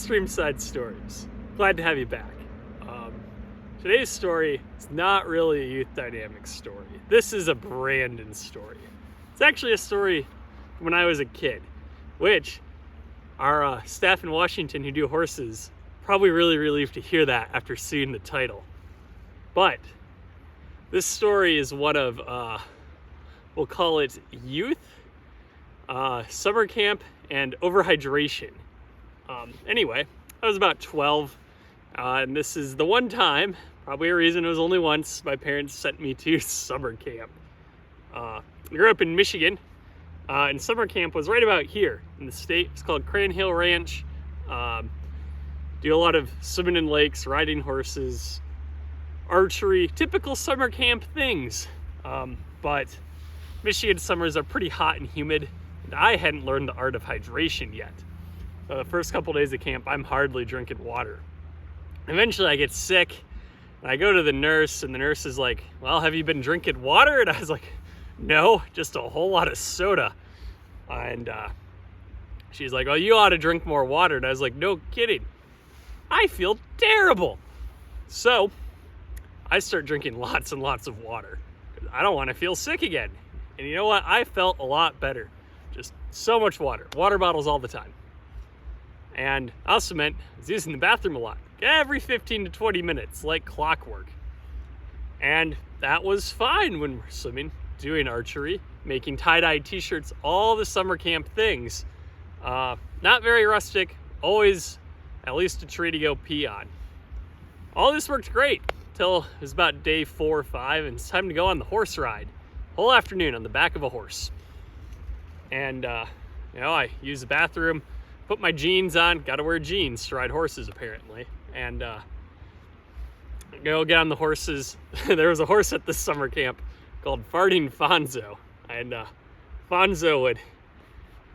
Streamside Stories. Glad to have you back. Today's story is not really a youth dynamics story. This is a Brandon story. It's actually a story from when I was a kid, which our staff in Washington who do horses probably really relieved to hear that after seeing the title. But this story is one of, we'll call it youth, summer camp, and overhydration. Anyway, I was about 12, and this is the one time, probably a reason it was only once, my parents sent me to summer camp. I grew up in Michigan, and summer camp was right about here in the state. It's called Crane Hill Ranch. Do a lot of swimming in lakes, riding horses, archery, typical summer camp things. But Michigan summers are pretty hot and humid, and I hadn't learned the art of hydration yet. The first couple days of camp, I'm hardly drinking water. Eventually I get sick, and I go to the nurse, and the nurse is like, well, have you been drinking water? And I was like, no, just a whole lot of soda. And she's like, well, you ought to drink more water. And I was like, no kidding. I feel terrible. So I start drinking lots and lots of water. I don't want to feel sick again. And you know what? I felt a lot better. Just so much water. Water bottles all the time. And I also meant I was using the bathroom a lot. Every 15 to 20 minutes, like clockwork. And that was fine when we're swimming, doing archery, making tie-dye t-shirts, all the summer camp things. Not very rustic, always at least a tree to go pee on. All this worked great till it was about day 4 or 5, and it's time to go on the horse ride. Whole afternoon on the back of a horse. And, I use the bathroom, put my jeans on, gotta wear jeans to ride horses apparently. And go get on the horses. There was a horse at this summer camp called Farting Fonzo. And Fonzo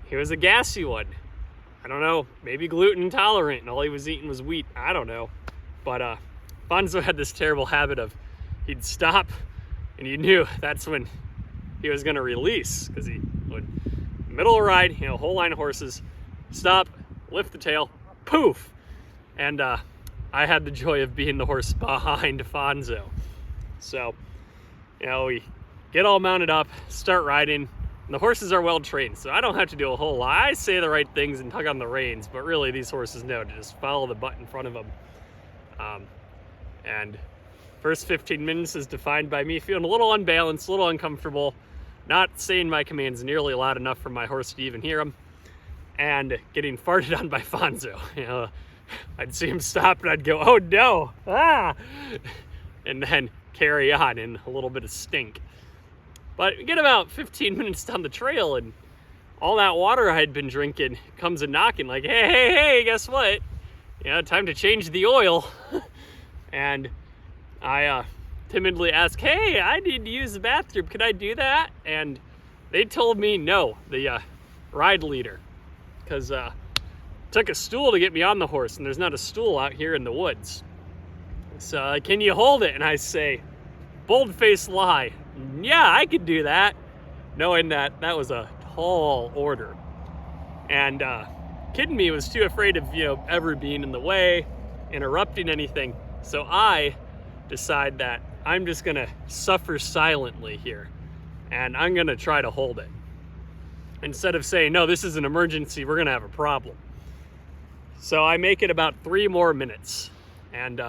he was a gassy one. I don't know, maybe gluten intolerant, and all he was eating was wheat. I don't know. But Fonzo had this terrible habit of, he'd stop, and you knew that's when he was gonna release, because he would, middle of a ride, whole line of horses, stop, lift the tail, poof. And I had the joy of being the horse behind Fonzo. So, we get all mounted up, start riding, and the horses are well trained, so I don't have to do a whole lot. I say the right things and tug on the reins, but really these horses know to just follow the butt in front of them. And first 15 minutes is defined by me feeling a little unbalanced, a little uncomfortable, not saying my commands nearly loud enough for my horse to even hear them, and getting farted on by Fonzo. I'd see him stop and I'd go, oh no, and then carry on in a little bit of stink. But we get about 15 minutes down the trail, and all that water I had been drinking comes a knocking like, hey, guess what? Time to change the oil. And I timidly ask, hey, I need to use the bathroom. Can I do that? And they told me no, the ride leader, because took a stool to get me on the horse, and there's not a stool out here in the woods. So can you hold it? And I say, bold-faced lie, yeah, I could do that, knowing that was a tall order. And kidding me, was too afraid of ever being in the way, interrupting anything. So I decide that I'm just gonna suffer silently here, and I'm gonna try to hold it instead of saying, no, this is an emergency, we're gonna have a problem. So I make it about 3 more minutes, and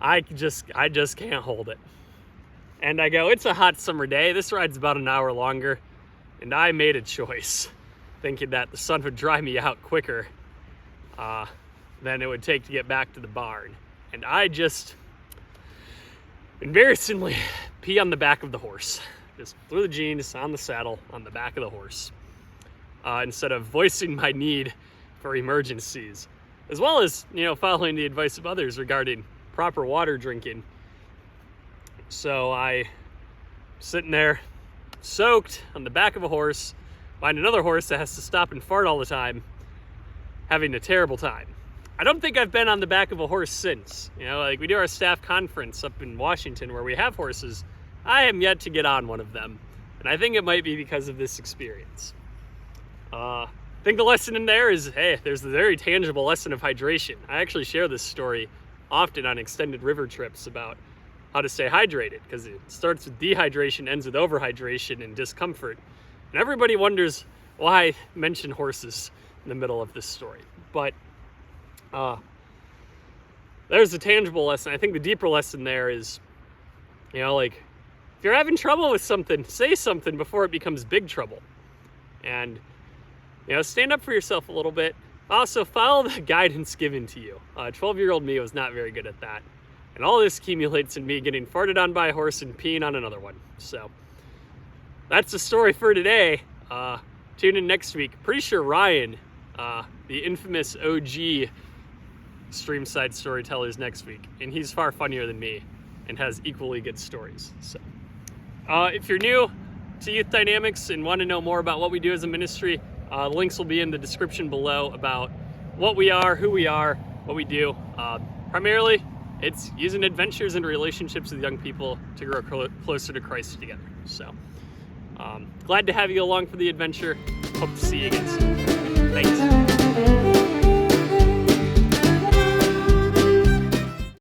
I just can't hold it. And I go, it's a hot summer day, this ride's about an hour longer, and I made a choice, thinking that the sun would dry me out quicker than it would take to get back to the barn. And I just embarrassingly pee on the back of the horse. Just threw the jeans on the saddle on the back of the horse, instead of voicing my need for emergencies, as well as following the advice of others regarding proper water drinking. So I sitting there soaked on the back of a horse, find another horse that has to stop and fart all the time, having a terrible time. I don't think I've been on the back of a horse since. We do our staff conference up in Washington where we have horses. I am yet to get on one of them, and I think it might be because of this experience. think the lesson in there is, hey, there's the very tangible lesson of hydration. I actually share this story often on extended river trips about how to stay hydrated, because it starts with dehydration, ends with overhydration and discomfort. And everybody wonders why I mention horses in the middle of this story. But there's a tangible lesson. I think the deeper lesson there is, you know, like, if you're having trouble with something, say something before it becomes big trouble. And, you know, stand up for yourself a little bit. Also, follow the guidance given to you. 12-year-old me was not very good at that. And all this accumulates in me getting farted on by a horse and peeing on another one. So that's the story for today. Tune in next week. Pretty sure Ryan, the infamous OG Streamside storyteller, is next week. And he's far funnier than me and has equally good stories. So if you're new to Youth Dynamics and want to know more about what we do as a ministry, the links will be in the description below about what we are, who we are, what we do. Primarily, it's using adventures and relationships with young people to grow closer to Christ together. So, glad to have you along for the adventure. Hope to see you again soon. Thanks.